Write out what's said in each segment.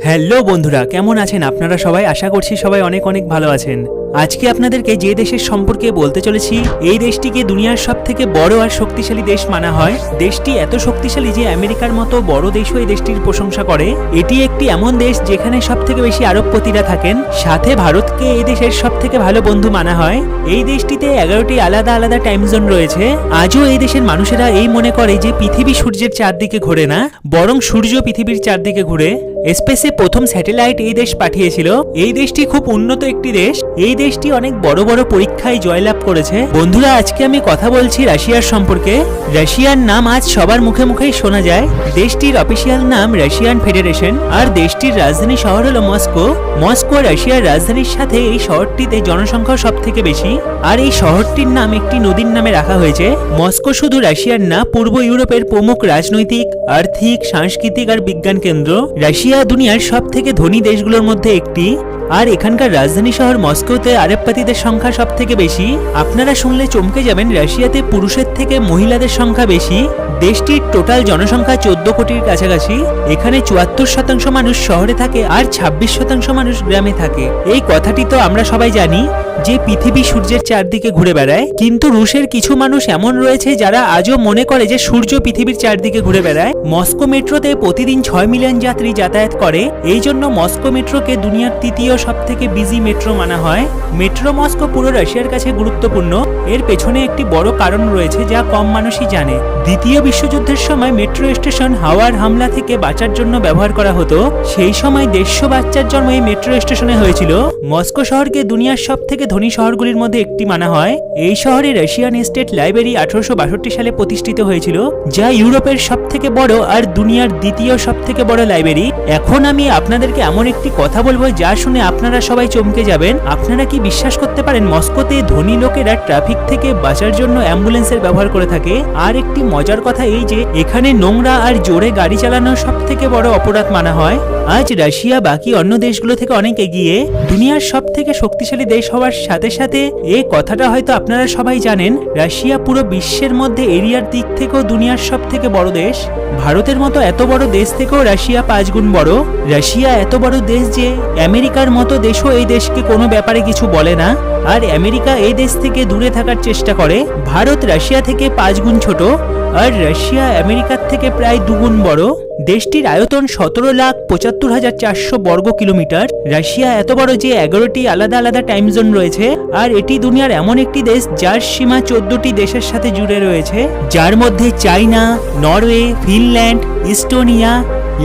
Hello বন্ধুরা, কেমন আছেন আপনারা সবাই? আশা করছি সবাই অনেক অনেক ভালো আছেন। আজকে আপনাদেরকে যে দেশের সম্পর্কে বলতে চলেছি, এই দেশটিকে দুনিয়ার সব থেকে বড় আর শক্তিশালী দেশ মানা হয়। দেশটি এত শক্তিশালী যে আমেরিকার মতো বড় দেশও এই দেশটির প্রশংসা করে। এটি একটি এমন দেশ যেখানে সব থেকে বেশি আরবপতিরা থাকেন, সাথে ভারতকে এই দেশের সব থেকে ভালো বন্ধু মানা হয়। এই দেশটিতে 11টি আলাদা আলাদা টাইম জোন রয়েছে। আজও এই দেশের মানুষেরা এই মনে করে যে পৃথিবী সূর্যের চারদিকে ঘোরে না, বরং সূর্য পৃথিবীর চারদিকে ঘুরে। স্পেসে প্রথম স্যাটেলাইট এই দেশ পাঠিয়েছিল। এই দেশটি খুব উন্নত একটি দেশ। এই দেশটি অনেক বড় বড় পরীক্ষায় জয়লাভ করেছে। বন্ধুরা, আজকে আমি কথা বলছি রাশিয়ার সম্পর্কে। রাশিয়ার নাম আজ সবার মুখে মুখেই শোনা যায়। দেশটির অফিসিয়াল নাম রাশিয়ান ফেডারেশন, আর দেশটির রাজধানী শহর হলো মস্কো। মস্কো রাশিয়ার রাজধানীর সাথে এই শহরটিতে জনসংখ্যা সব থেকে বেশি, আর এই শহরটির নাম একটি নদীর নামে রাখা হয়েছে। মস্কো শুধু রাশিয়ার না, পূর্ব ইউরোপের প্রমুখ রাজনৈতিক, আর্থিক, সাংস্কৃতিক আর বিজ্ঞান কেন্দ্র। রাশিয়া দুনিয়ার সব থেকে ধনী দেশগুলোর মধ্যে একটি, আর এখানকার রাজধানী শহর মস্কোতে আরবপতিদের সংখ্যা সব থেকে বেশি। আপনারা শুনলে চমকে যাবেন, রাশিয়াতে পুরুষের থেকে মহিলাদের সংখ্যা বেশি। দেশটির টোটাল জনসংখ্যা 14 কোটির কাছাকাছি। এখানে 74% মানুষ শহরে থাকে আর 26% মানুষ গ্রামে থাকে। এই কথাটি তো আমরা সবাই জানি যে পৃথিবী সূর্যের চারদিকে ঘুরে বেড়ায়, কিন্তু রুশের কিছু মানুষ এমন রয়েছে যারা আজও মনে করে যে সূর্য পৃথিবীর চারদিকে ঘুরে বেড়ায়। মস্কো মেট্রোতে প্রতিদিন 6 মিলিয়ন যাত্রী যাতায়াত করে। এই জন্য মস্কো মেট্রোকে দুনিয়ার তৃতীয় সব থেকে বিজি মেট্রো মানা হয়। মেট্রো মস্কো পুরো রাশিয়ার কাছে গুরুত্বপূর্ণ। এর পেছনে একটি বড় কারণ রয়েছে যা কম মানুষই জানে। দ্বিতীয় বিশ্বযুদ্ধের সময় মেট্রো স্টেশন হাওয়ার হামলা থেকে বাঁচার জন্য ব্যবহার করা হতো। সেই সময় 150 বাচ্চার জন্ম এই মেট্রো স্টেশনে হয়েছিল। মস্কো শহরকে দুনিয়ার সব থেকে ধনী শহরগুলির মধ্যে একটি মানা হয়। এই শহরে রাশিয়ান স্টেট লাইব্রেরি 1862 সালে প্রতিষ্ঠিত হয়েছিল, যা ইউরোপের সব থেকে বড় আর দুনিয়ার দ্বিতীয় সব থেকে বড় লাইব্রেরি। এখন আমি আপনাদেরকে এমন একটি কথা বলবো যা শুনে আপনারা সবাই চমকে যাবেন। আপনারা কি বিশ্বাস করতে পারেন মস্কোতে ধনী লোকেরা ট্রাফিক থেকে বাঁচার জন্য অ্যাম্বুলেন্সের ব্যবহার করে থাকে? আর একটি মজার কথা এই যে এখানে নোংরা আর জোরে গাড়ি চালানো সব থেকে বড় অপরাধ মানা হয়। আজ রাশিয়া বাকি অন্য দেশগুলো থেকে অনেক এগিয়ে, দুনিয়ার সব থেকে শক্তিশালী দেশ হওয়ার সাথে সাথে এই কথাটা হয়তো আপনারা সবাই জানেন, রাশিয়া পুরো বিশ্বের মধ্যে এরিয়ার দিক থেকেও দুনিয়ার সব থেকে বড় দেশ। ভারতের মতো এত বড় দেশ থেকেও রাশিয়া 5 গুণ বড়। রাশিয়া এত বড় দেশ যে আমেরিকার মতো দেশও এই দেশকে কোনো ব্যাপারে কিছু বলে না, আর আমেরিকা এই দেশ থেকে দূরে থাকার চেষ্টা করে। ভারত রাশিয়া থেকে 5 গুণ ছোট, আর রাশিয়া আমেরিকার থেকে প্রায় 2 গুণ বড়। দেশটির আয়তন 17,75,400 বর্গ কিলোমিটার। রাশিয়া এত বড় যে 11টি আলাদা আলাদা টাইম জোন রয়েছে, আর এটি দুনিয়ার এমন একটি দেশ যার সীমা 14টি দেশের সাথে জুড়ে রয়েছে, যার মধ্যে China, Norway, Finland, Estonia,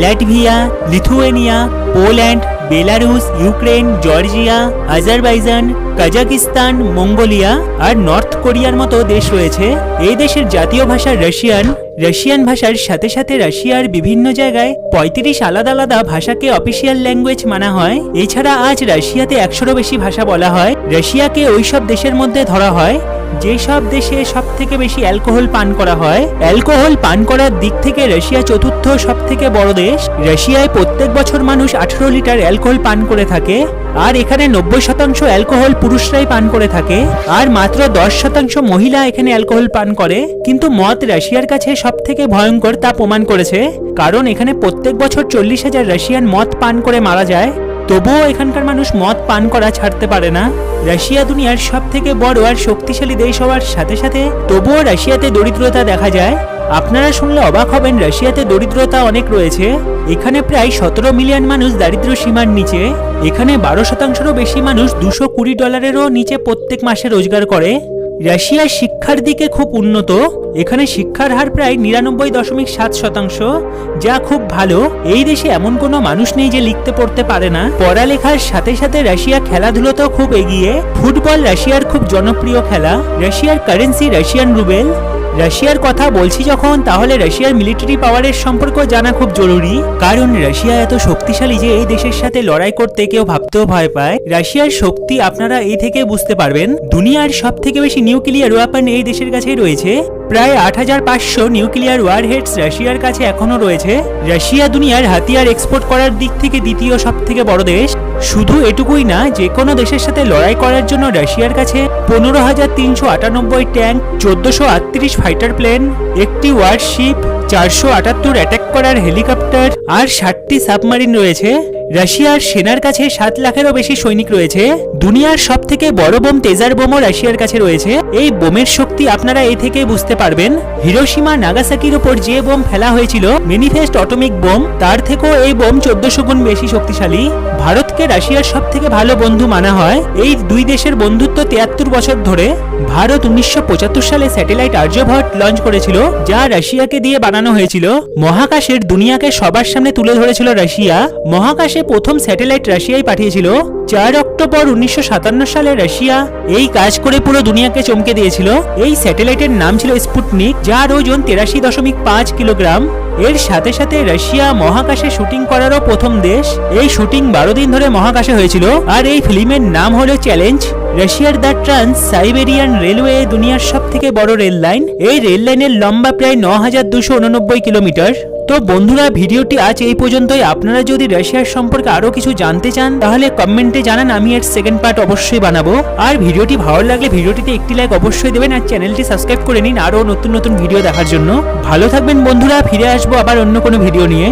Latvia, Lithuania, Poland, Belarus, Ukraine, Georgia, Azerbaijan, Kazakhstan, Mongolia আর নর্থ কোরিয়ার মতো দেশ রয়েছে। এই দেশের জাতীয় ভাষা রাশিয়ান। রাশিয়ান ভাষার সাথে সাথে রাশিয়ার বিভিন্ন জায়গায় 35 আলাদা আলাদা ভাষাকে অফিসিয়াল ল্যাঙ্গুয়েজ মানা হয়। এছাড়া আজ রাশিয়াতে 100-এরও বেশি ভাষা বলা হয়। রাশিয়াকে ওইসব দেশের মধ্যে ধরা হয় যেসব দেশে সব থেকে বেশি অ্যালকোহল পান করা হয়। অ্যালকোহল পান করার দিক থেকে রাশিয়া 4র্থ সব থেকে বড় দেশ। রাশিয়ায় প্রত্যেক বছর মানুষ 18 লিটার অ্যালকোহল পান করে থাকে, আর এখানে 90% অ্যালকোহল পুরুষরাই পান করে থাকে, আর মাত্র 10% মহিলা এখানে অ্যালকোহল পান করে। কিন্তু মদ রাশিয়ার কাছে সব থেকে ভয়ঙ্কর তা প্রমাণ করেছে, কারণ এখানে প্রত্যেক বছর 40,000 রাশিয়ান মদ পান করে মারা যায়। তবুও এখানকার মানুষ মদ পান করা ছাড়তে পারে না। রাশিয়া দুনিয়ার সব থেকে বড় আর শক্তিশালী দেশ হওয়ার সাথে সাথে তবুও রাশিয়াতে দরিদ্রতা দেখা যায়। আপনারা শুনলে অবাক হবেন, রাশিয়াতে দরিদ্রতা অনেক রয়েছে। এখানে প্রায় 17 মিলিয়ন মানুষ দারিদ্র সীমার নিচে। এখানে 12%-এরও বেশি মানুষ $220 নিচে প্রত্যেক মাসে রোজগার করে। রাশিয়ার শিক্ষার দিকে খুব উন্নত। এখানে শিক্ষার হার প্রায় 99.7%, যা খুব ভালো। এই দেশে এমন কোনো মানুষ নেই যে লিখতে পড়তে পারে না। পড়ালেখার সাথে সাথে রাশিয়া খেলাধুলোতেও খুব এগিয়ে। ফুটবল রাশিয়ার খুব জনপ্রিয় খেলা। রাশিয়ার কারেন্সি রাশিয়ান রুবেল। রাশিয়ার কথা বলছি যখন, তাহলে রাশিয়ার মিলিটারি পাওয়ারের সম্পর্ক জানা খুব জরুরি, কারণ রাশিয়া এত শক্তিশালী যে এই দেশের সাথে লড়াই করতে কেউ ভাবতেও ভয় পায়। রাশিয়ার শক্তি আপনারা এই থেকে বুঝতে পারবেন। দুনিয়ার সব থেকে বেশি নিউক্লিয়ার ওয়েপন এই দেশের কাছেই রয়েছে। প্রায় 8,500 নিউক্লিয়ার ওয়ারহেডস রাশিয়ার কাছে এখনো রয়েছে। রাশিয়া দুনিয়ার হাতিয়ার এক্সপোর্ট করার দিক থেকে দ্বিতীয় সব থেকে বড় দেশ। শুধু এটুকুই না, যে কোনো দেশের সাথে লড়াই করার জন্য রাশিয়ার কাছে 15,398 ট্যাঙ্ক, 1438 ফাইটার প্লেন, একটি ওয়ারশিপ, 478 অ্যাটাক করার হেলিকপ্টার আর 60টি সাবমারিন রয়েছে। রাশিয়ার সেনার কাছে 7 লাখেরও বেশি সৈনিক রয়েছে। দুনিয়ার সব থেকে বড় বোম টেজার বোমও রাশিয়ার কাছে রয়েছে। এই বোমের শক্তি আপনারা এই থেকে বুঝতে পারবেন। হিরোশিমা নাগাসাকির উপর যে বোম ফেলা হয়েছিল ম্যানিফেস্ট অ্যাটমিক বোম, তার থেকেও এই বোম 1400 গুণ বেশি শক্তিশালী। ভারতকে রাশিয়ার সব থেকে ভালো বন্ধু মানা হয়। এই দুই দেশের বন্ধুত্ব 73 বছর ধরে। ভারত 1975 সালে স্যাটেলাইট আর্যভট্ট লঞ্চ করেছিল, যা রাশিয়াকে দিয়ে বানানো হয়েছিল। মহাকাশের দুনিয়াকে সবার সামনে তুলে ধরেছিল রাশিয়া। মহাকাশে প্রথম স্যাটেলাইট রাশিয়াই পাঠিয়েছিল। 4 অক্টোবর 1957 সালে রাশিয়া এই কাজ করে পুরো দুনিয়াকে চমকে দিয়েছিল। এই স্যাটেলাইটের নাম ছিল স্পুটনিক, যার ওজন 83.5 কিলোগ্রাম। এর সাথে সাথে রাশিয়া মহাকাশে শুটিং করারও প্রথম দেশ। এই শুটিং 12 দিন ধরে মহাকাশে হয়েছিল। আর এই ফিল্মের নাম হলো চ্যালেঞ্জ। রাশিয়ার দ্য ট্রান্স সাইবেরিয়ান রেলওয়ে দুনিয়ার সব থেকে বড় রেল লাইন। এই রেল লাইনের লম্বা প্রায় 9289 কিলোমিটার। তো বন্ধুরা, ভিডিওটি আজ এই পর্যন্তই। আপনারা যদি রাশিয়ার সম্পর্কে আরো কিছু জানতে চান তাহলে কমেন্টে জানান, আমি এর সেকেন্ড পার্ট অবশ্যই বানাবো। আর ভিডিওটি ভালো লাগলে ভিডিওটিতে একটি লাইক অবশ্যই দেবেন, আর চ্যানেলটি সাবস্ক্রাইব করে নিন আরো নতুন নতুন ভিডিও দেখার জন্য। ভালো থাকবেন বন্ধুরা, ফিরে আসবো আবার অন্য কোনো ভিডিও নিয়ে।